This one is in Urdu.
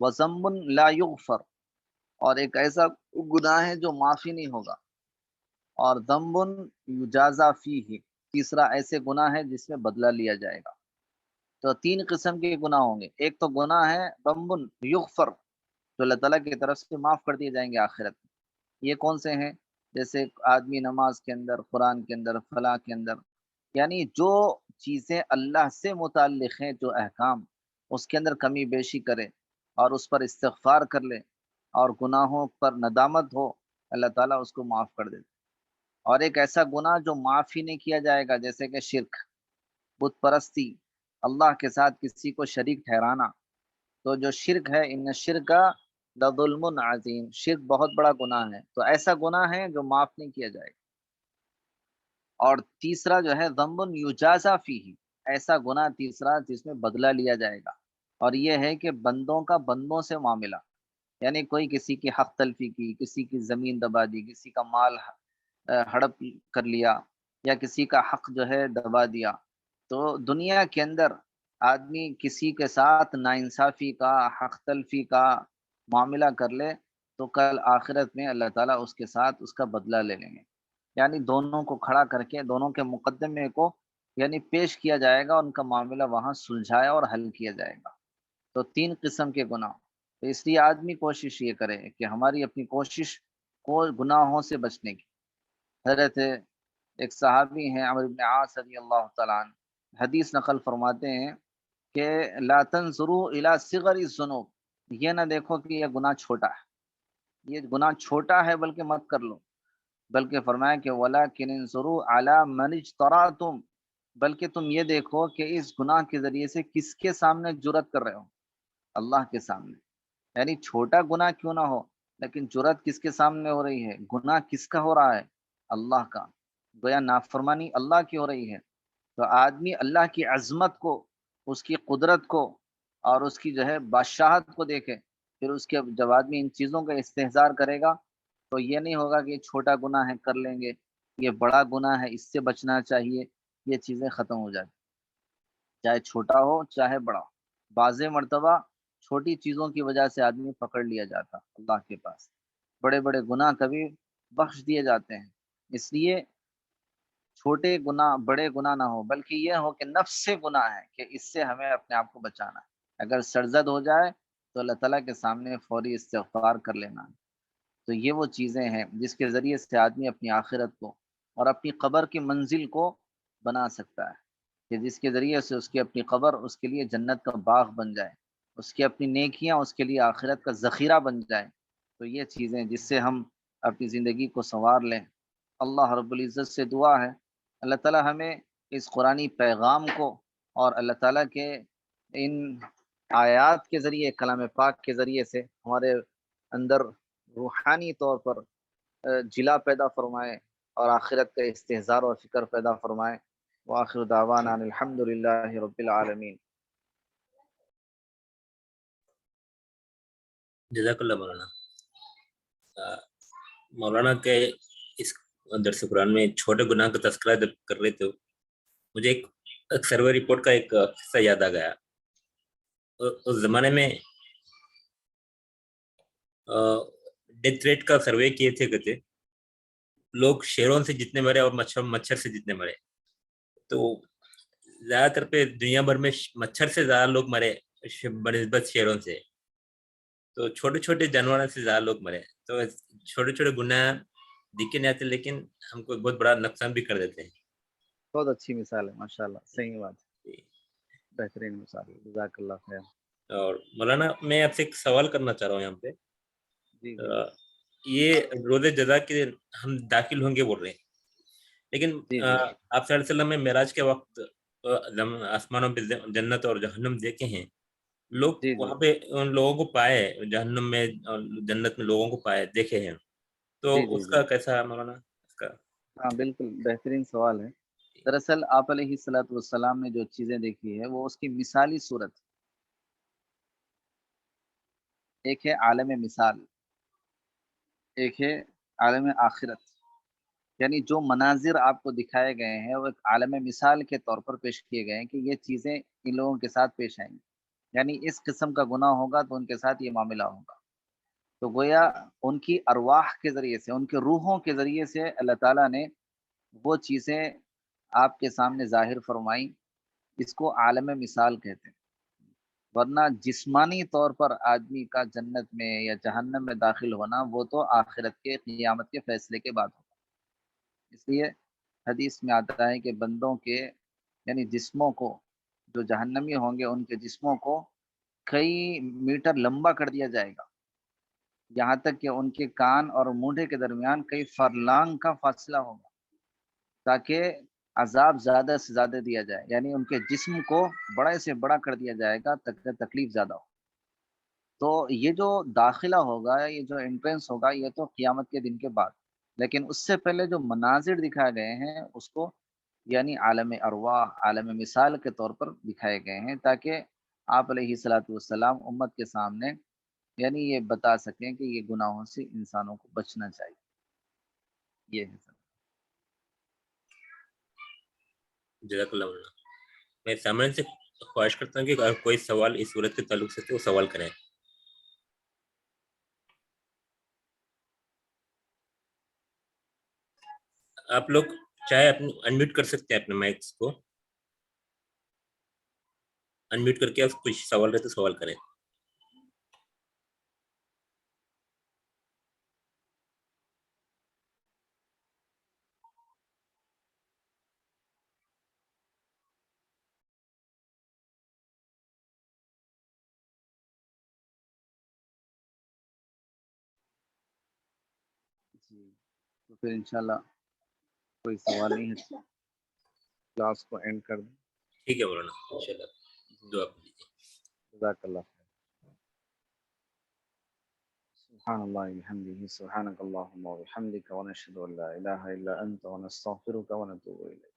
وذنب لا یغفر، اور ایک ایسا گناہ ہے جو معافی نہیں ہوگا، اور ذنب یجازا فیہ، تیسرا ایسے گناہ ہے جس میں بدلہ لیا جائے گا۔ تو تین قسم کے گناہ ہوں گے، ایک تو گناہ ہے ذنب یغفر، جو اللہ تعالیٰ کی طرف سے معاف کر دیے جائیں گے آخرت میں۔ یہ کون سے ہیں؟ جیسے آدمی نماز کے اندر، قرآن کے اندر، فلاح کے اندر، یعنی جو چیزیں اللہ سے متعلق ہیں، جو احکام، اس کے اندر کمی بیشی کرے اور اس پر استغفار کر لے اور گناہوں پر ندامت ہو، اللہ تعالیٰ اس کو معاف کر دیتے۔ اور ایک ایسا گناہ جو معاف ہی نہیں کیا جائے گا، جیسے کہ شرک، بت پرستی، اللہ کے ساتھ کسی کو شریک ٹھہرانا۔ تو جو شرک ہے، ان شرک لظلم عظیم، شرک بہت بڑا گناہ ہے، تو ایسا گناہ ہے جو معاف نہیں کیا جائے گا۔ اور تیسرا جو ہے ذنب یجازا فیہ، ایسا گناہ تیسرا جس میں بدلہ لیا جائے گا، اور یہ ہے کہ بندوں کا بندوں سے معاملہ، یعنی کوئی کسی کی حق تلفی کی، کسی کی زمین دبا دی، کسی کا مال ہڑپ کر لیا، یا کسی کا حق جو ہے دبا دیا۔ تو دنیا کے اندر آدمی کسی کے ساتھ ناانصافی کا، حق تلفی کا معاملہ کر لے، تو کل آخرت میں اللہ تعالیٰ اس کے ساتھ اس کا بدلہ لے لیں گے، یعنی دونوں کو کھڑا کر کے دونوں کے مقدمے کو یعنی پیش کیا جائے گا، ان کا معاملہ وہاں سلجھایا اور حل کیا جائے گا۔ تو تین قسم کے گناہ، تو اس لیے آدمی کوشش یہ کرے کہ ہماری اپنی کوشش کو گناہوں سے بچنے کی۔ حضرت ایک صحابی ہیں عمرو بن عاص رضی اللہ تعالیٰ عنہ، حدیث نقل فرماتے ہیں کہ لا تنظروا الی صغر الذنوب، یہ نہ دیکھو کہ یہ گناہ چھوٹا ہے، یہ گناہ چھوٹا ہے بلکہ مت کر لو، بلکہ فرمایا کہ وَلَكِنِ انظُرُوا عَلَى مَنِ اجْتَرَأْتُمْ، بلکہ تم یہ دیکھو کہ اس گناہ کے ذریعے سے کس کے سامنے جرأت کر رہے ہو، اللہ کے سامنے۔ یعنی چھوٹا گناہ کیوں نہ ہو، لیکن جرأت کس کے سامنے ہو رہی ہے، گناہ کس کا ہو رہا ہے، اللہ کا، گویا نافرمانی اللہ کی ہو رہی ہے۔ تو آدمی اللہ کی عظمت کو، اس کی قدرت کو اور اس کی جو ہے بادشاہت کو دیکھے، پھر اس کے جب آدمی ان چیزوں کا استحضار کرے گا، تو یہ نہیں ہوگا کہ یہ چھوٹا گناہ ہے کر لیں گے، یہ بڑا گناہ ہے اس سے بچنا چاہیے، یہ چیزیں ختم ہو جاتی، چاہے چھوٹا ہو چاہے بڑا ہو۔ بعض مرتبہ چھوٹی چیزوں کی وجہ سے آدمی پکڑ لیا جاتا اللہ کے پاس، بڑے بڑے گناہ کبھی بخش دیے جاتے ہیں۔ اس لیے چھوٹے گناہ بڑے گناہ نہ ہو، بلکہ یہ ہو کہ نفس سے گناہ ہے کہ اس سے ہمیں اپنے آپ کو بچانا ہے۔ اگر سرزد ہو جائے تو اللہ تعالیٰ کے سامنے فوری استغفار کر لینا ہے۔ تو یہ وہ چیزیں ہیں جس کے ذریعے سے آدمی اپنی آخرت کو اور اپنی قبر کی منزل کو بنا سکتا ہے، کہ جس کے ذریعے سے اس کی اپنی قبر اس کے لیے جنت کا باغ بن جائے، اس کی اپنی نیکیاں اس کے لیے آخرت کا ذخیرہ بن جائے۔ تو یہ چیزیں جس سے ہم اپنی زندگی کو سنوار لیں۔ اللہ رب العزت سے دعا ہے اللہ تعالیٰ ہمیں اس قرآنی پیغام کو اور اللہ تعالیٰ کے ان آیات کے ذریعے، کلام پاک کے ذریعے سے ہمارے اندر روحانی طور پر جلا پیدا فرمائے اور آخرت کا استحضار اور فکر پیدا فرمائے۔ وآخر دعوانا ان الحمد للہ رب العالمین۔ جزاک اللہ مولانا۔ مولانا کے اس درس قرآن میں چھوٹے گناہ کا تذکرہ جب کر رہے تھے، مجھے ایک سروے رپورٹ کا ایک قصہ یاد آ گیا۔ اس زمانے میں ڈیتھ ریٹ کا سروے کیے تھے، کہتے لوگ شیروں سے جتنے مرے اور مچھر سے جتنے مرے، تو زیادہ تر پہ دنیا بھر میں مچھر سے زیادہ لوگ مرے بنسبت شیروں سے، تو چھوٹے چھوٹے جانوروں سے زیادہ لوگ مرے۔ تو چھوٹے چھوٹے گناہ دکھے نہیں آتے، لیکن ہم کو بہت بڑا نقصان بھی کر دیتے ہیں۔ بہت اچھی مثال ہے، ماشاءاللہ، صحیح بات ہے، بہترین مثال ہے، جزاک اللہ خیر۔ اور مولانا میں آپ سے ایک سوال کرنا چاہ رہا ہوں یہاں پہ۔ جی جی یہ روز جزا کے ہم داخل ہوں گے بول رہے ہیں، لیکن جی جی آپ صلی اللہ علیہ وسلم میں معراج کے وقت آسمانوں پہ جنت اور جہنم دیکھے ہیں، لوگ جی جی وہاں پہ ان لوگوں کو پائے، جہنم میں اور جنت میں لوگوں کو پائے دیکھے ہیں، تو جی جی اس جی کا کیسا ہے مولانا؟ اس کا ہاں بالکل بہترین سوال ہے۔ دراصل آپ علیہ الصلاۃ والسلام نے جو چیزیں دیکھی ہے وہ اس کی مثالی صورت، ایک ہے عالم مثال، ایک ہے عالم آخرت، یعنی جو مناظر آپ کو دکھائے گئے ہیں وہ ایک عالم مثال کے طور پر پیش کیے گئے ہیں کہ یہ چیزیں ان لوگوں کے ساتھ پیش آئیں گی۔ یعنی اس قسم کا گناہ ہوگا تو ان کے ساتھ یہ معاملہ ہوگا. تو گویا ان کی ارواح کے ذریعے سے، ان کے روحوں کے ذریعے سے اللہ تعالیٰ نے وہ چیزیں آپ کے سامنے ظاہر فرمائی. اس کو عالم مثال کہتے ہیں. ورنہ جسمانی طور پر آدمی کا جنت میں یا جہنم میں داخل ہونا وہ تو آخرت کے قیامت کے فیصلے کے بعد ہوگا. اس لیے حدیث میں آتا ہے کہ بندوں کے یعنی جسموں کو، جو جہنمی ہوں گے ان کے جسموں کو کئی میٹر لمبا کر دیا جائے گا، یہاں تک کہ ان کے کان اور مونڈے کے درمیان کئی فرلانگ کا فاصلہ ہوگا، تاکہ عذاب زیادہ سے زیادہ دیا جائے. یعنی ان کے جسم کو بڑے سے بڑا کر دیا جائے گا تاکہ تکلیف زیادہ ہو. تو یہ جو داخلہ ہوگا، یہ جو انٹرنس ہوگا، یہ تو قیامت کے دن کے بعد. لیکن اس سے پہلے جو مناظر دکھائے گئے ہیں اس کو یعنی عالم ارواح، عالم مثال کے طور پر دکھائے گئے ہیں، تاکہ آپ علیہ الصلاۃ والسلام امت کے سامنے یعنی یہ بتا سکیں کہ یہ گناہوں سے انسانوں کو بچنا چاہیے. یہ ہے سر. جزاک اللہ مولانا. میں سامعین سے خواہش کرتا ہوں کہ اگر کوئی سوال اس صورت کے تعلق سے تو وہ سوال کریں. آپ لوگ چاہے اپنے انمیوٹ کر سکتے ہیں اپنے مائکس کو، انمیوٹ کر کے کچھ سوال رہے تو سوال کریں. جی تو پھر انشاءاللہ کوئی سوال نہیں ہے، کلاس کو اینڈ کر دیں. ٹھیک ہے مولانا، انشاءاللہ دعا کیجیے. جزاک اللہ خیر. سبحان اللہ بحمدہ، سبحانک اللہم وبحمدک، ونشہد ان لا الہ الا انت، ونستغفرک ونتوب الیک.